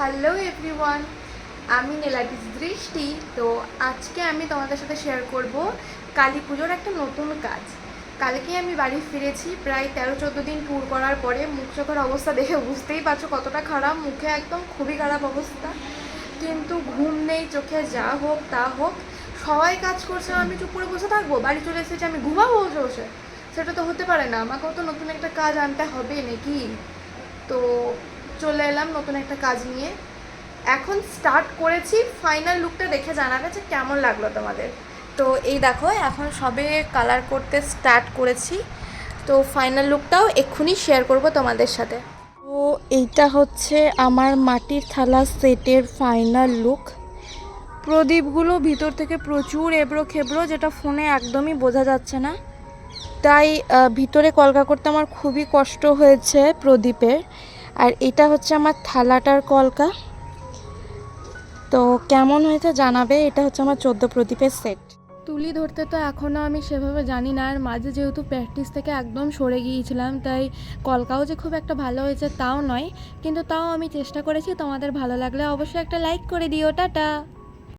Hello everyone, আমি নীলাদ্রি দৃষ্টি। তো আজকে আমি তোমাদের সাথে শেয়ার করব কালী পুজোর একটা নতুন কাজ। কালকে আমি বাড়ি ফিরেছি প্রায় 13-14 দিন ট্যুর করার পরে। মুখ চোখের অবস্থা দেখে বুঝতেই পারছো কতটা খারাপ, মুখে একদম খুবই খারাপ অবস্থা। কিন্তু ঘুম নেই চোখে, যা হোক তা হোক সবাই কাজ করছে, আমি চুপ করে বসে থাকবো? বাড়ি চলে এসেছি, আমি ঘুমাবো বসে বসে? সেটা তো হতে পারে না, আমাকেও তো নতুন একটা কাজ আনতে হবে নাকি। তো চলে এলাম নতুন একটা কাজ নিয়ে, এখন স্টার্ট করেছি। ফাইনাল লুকটা দেখে জানাবে যে কেমন লাগলো তোমাদের। তো এই দেখো, এখন সবে কালার করতে স্টার্ট করেছি, তো ফাইনাল লুকটাও এক্ষুনি শেয়ার করব তোমাদের সাথে। তো এইটা হচ্ছে আমার মাটির থালা সেটের ফাইনাল লুক। প্রদীপগুলো ভিতর থেকে প্রচুর এবড়ো খেবড়ো, যেটা ফোনে একদমই বোঝা যাচ্ছে না, তাই ভিতরে কলকা করতে আমার খুবই কষ্ট হয়েছে প্রদীপের। আর এটা হচ্ছে আমার থালাটার কলকা। তো কেমন হয়েছে জানাবে। এটা হচ্ছে আমার 14 প্রদীপের সেট। তুলি ধরতে তো এখনও আমি সেভাবে জানি না, আর মাঝে যেহেতু প্র্যাকটিস থেকে একদম সরে গিয়েছিলাম, তাই কলকাও যে খুব একটা ভালো হয়েছে তাও নয়, কিন্তু তাও আমি চেষ্টা করেছি। তোমাদের ভালো লাগলে অবশ্যই একটা লাইক করে দিও। টাটা।